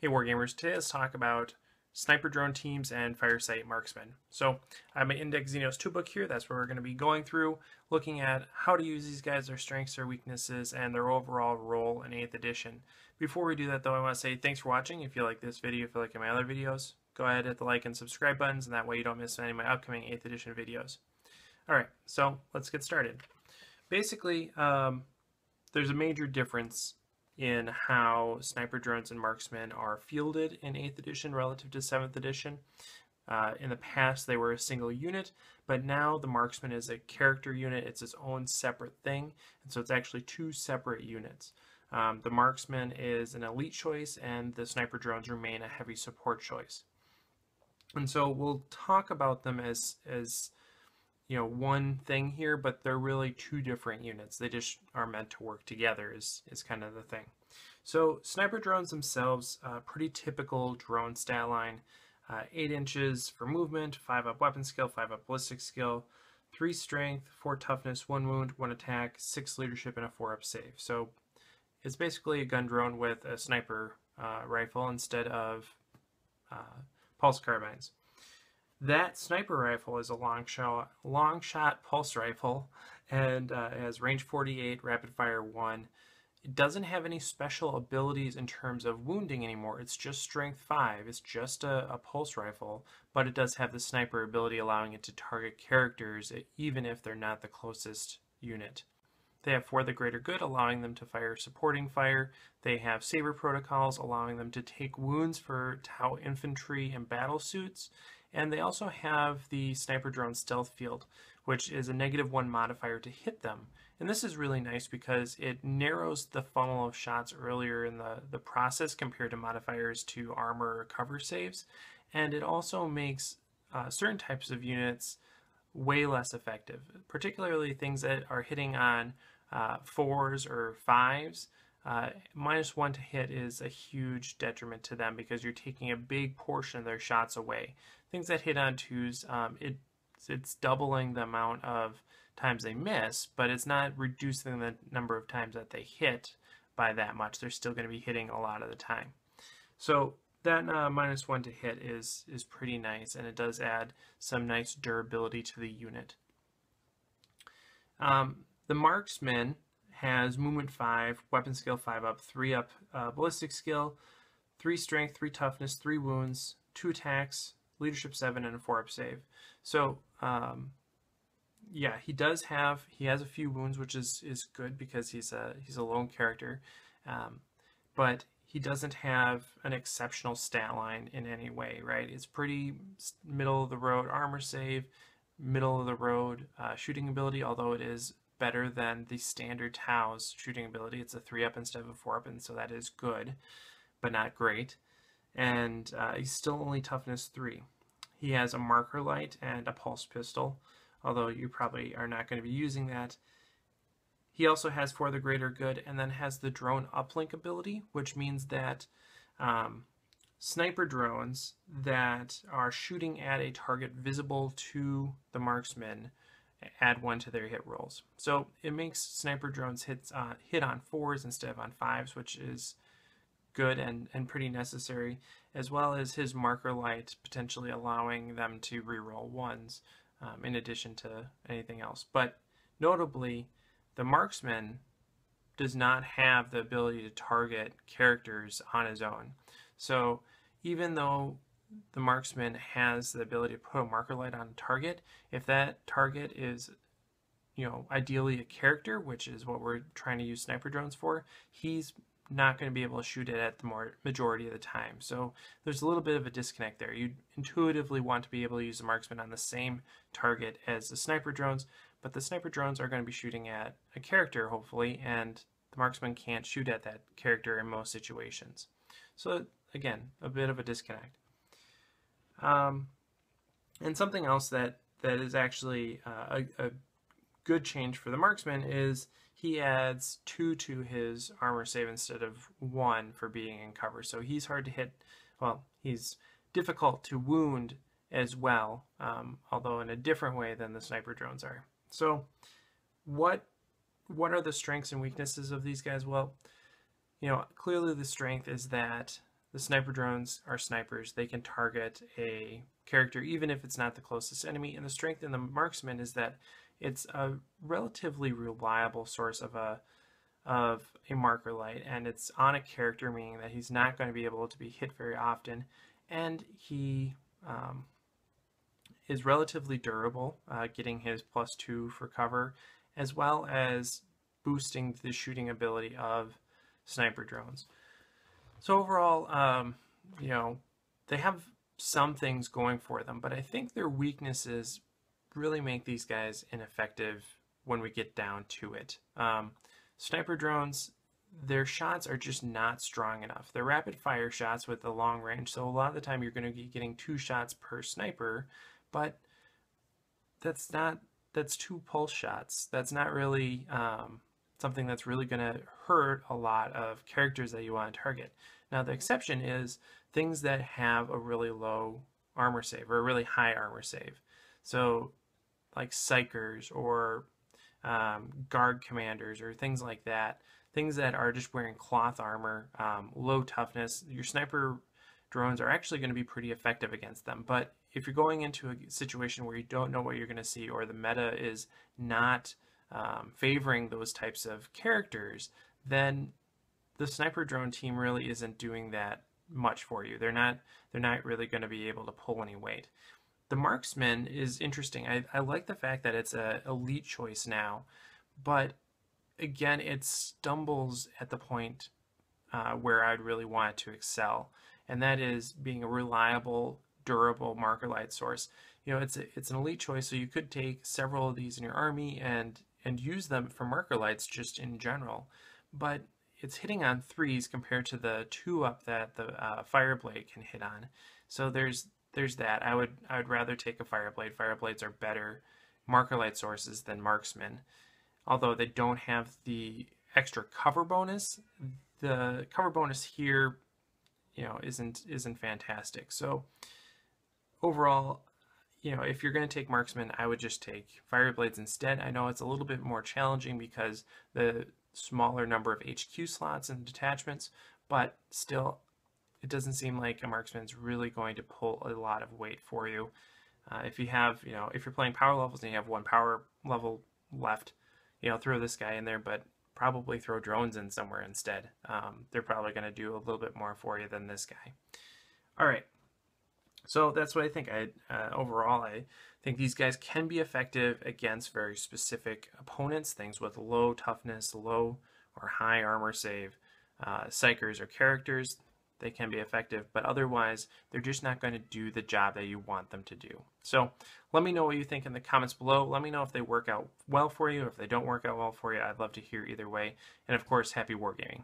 Hey Wargamers, today let's talk about sniper drone teams and Firesight Marksmen. So I have my Index Xenos 2 book here. That's where we're going to be going through, looking at how to use these guys, their strengths, their weaknesses, and their overall role in 8th edition. Before we do that though, I want to say thanks for watching. If you like this video, if you like my other videos, go ahead, hit the like and subscribe buttons, and that way you don't miss any of my upcoming 8th edition videos. Alright, so let's get started. Basically, there's a major difference in how sniper drones and marksmen are fielded in 8th edition relative to 7th edition. In the past they were a single unit, but now the marksman is a character unit. It's its own separate thing, and so it's actually two separate units. The marksman is an elite choice, and the sniper drones remain a heavy support choice. And so we'll talk about them as one thing here, but they're really two different units. They just are meant to work together is kind of the thing. So sniper drones themselves, pretty typical drone stat line. 8 inches for movement, 5 up weapon skill, 5 up ballistic skill, 3 strength, 4 toughness, 1 wound, 1 attack, 6 leadership, and a 4 up save. So it's basically a gun drone with a sniper rifle instead of pulse carbines. That sniper rifle is a long shot pulse rifle, and it has range 48, rapid fire 1. It doesn't have any special abilities in terms of wounding anymore. It's just strength 5. It's just a pulse rifle, but it does have the sniper ability, allowing it to target characters even if they're not the closest unit. They have For the Greater Good, allowing them to fire supporting fire. They have saber protocols, allowing them to take wounds for Tau infantry and battle suits. And they also have the sniper drone stealth field, which is a -1 modifier to hit them. And this is really nice because it narrows the funnel of shots earlier in the process compared to modifiers to armor or cover saves. And it also makes certain types of units way less effective, particularly things that are hitting on 4s or 5s. -1 to hit is a huge detriment to them because you're taking a big portion of their shots away. Things that hit on 2s, it's doubling the amount of times they miss, but it's not reducing the number of times that they hit by that much. They're still going to be hitting a lot of the time. So that -1 to hit is pretty nice, and it does add some nice durability to the unit. The marksman has movement 5, weapon skill 5 up, 3 up ballistic skill, 3 strength, 3 toughness, 3 wounds, 2 attacks, leadership 7, and a 4 up save. So yeah, he has a few wounds, which is good because he's a lone character, but he doesn't have an exceptional stat line in any way, right? It's pretty middle of the road armor save, middle of the road shooting ability, although it is better than the standard Tau's shooting ability. It's a 3 up instead of a 4 up, and so that is good, but not great. And he's still only toughness 3. He has a marker light and a pulse pistol, although you probably are not going to be using that. He also has For the Greater Good, and then has the drone uplink ability, which means that sniper drones that are shooting at a target visible to the marksman add 1 to their hit rolls. So it makes sniper drones hit on 4s instead of on 5s, which is good and pretty necessary, as well as his marker light potentially allowing them to reroll 1s in addition to anything else. But notably, the marksman does not have the ability to target characters on his own. So even though the marksman has the ability to put a marker light on a target, if that target is ideally a character, which is what we're trying to use sniper drones for, he's not going to be able to shoot it at the majority of the time. So there's a little bit of a disconnect there. You intuitively want to be able to use the marksman on the same target as the sniper drones, but the sniper drones are going to be shooting at a character, hopefully, and the marksman can't shoot at that character in most situations. So again, a bit of a disconnect. And something else that is actually a good change for the marksman is he adds 2 to his armor save instead of 1 for being in cover. So he's hard to hit. Well, he's difficult to wound as well, although in a different way than the sniper drones are. So what are the strengths and weaknesses of these guys? Well, clearly the strength is that the sniper drones are snipers. They can target a character even if it's not the closest enemy. And the strength in the Marksman is that it's a relatively reliable source of a marker light, and it's on a character, meaning that he's not going to be able to be hit very often, and he is relatively durable, getting his +2 for cover, as well as boosting the shooting ability of sniper drones. So overall, you know, they have some things going for them, but I think their weaknesses really make these guys ineffective when we get down to it. Sniper drones, their shots are just not strong enough. They're rapid fire shots with the long range, so a lot of the time you're going to be getting 2 shots per sniper, but that's 2 pulse shots. That's not really something that's really going to hurt a lot of characters that you want to target. Now the exception is things that have a really low armor save or a really high armor save. So like psychers or guard commanders or things like that, things that are just wearing cloth armor, low toughness. Your sniper drones are actually going to be pretty effective against them. But if you're going into a situation where you don't know what you're going to see, or the meta is not favoring those types of characters, then the sniper drone team really isn't doing that much for you. They're not really going to be able to pull any weight. The Marksman is interesting. I like the fact that it's an elite choice now, but again, it stumbles at the point where I'd really want it to excel, and that is being a reliable, durable marker light source. You know, it's an elite choice, so you could take several of these in your army and use them for marker lights just in general, but it's hitting on 3s compared to the 2-up that the Fireblade can hit on. So there's that. I would rather take a Fireblade. Fireblades are better marker light sources than Marksmen. Although they don't have the extra cover bonus, the cover bonus here, you know, isn't fantastic. So overall, you know, if you're going to take Marksmen, I would just take Fireblades instead. I know it's a little bit more challenging because the smaller number of HQ slots and detachments, but still, it doesn't seem like a Marksman's really going to pull a lot of weight for you. If you have, you know, if you're playing power levels and you have 1 power level left, you know, throw this guy in there, but probably throw drones in somewhere instead. They're probably going to do a little bit more for you than this guy. All right. So that's what I think. Overall, I think these guys can be effective against very specific opponents, things with low toughness, low or high armor save, psychers or characters. They can be effective, but otherwise, they're just not going to do the job that you want them to do. So let me know what you think in the comments below. Let me know if they work out well for you, if they don't work out well for you. I'd love to hear either way. And of course, happy wargaming.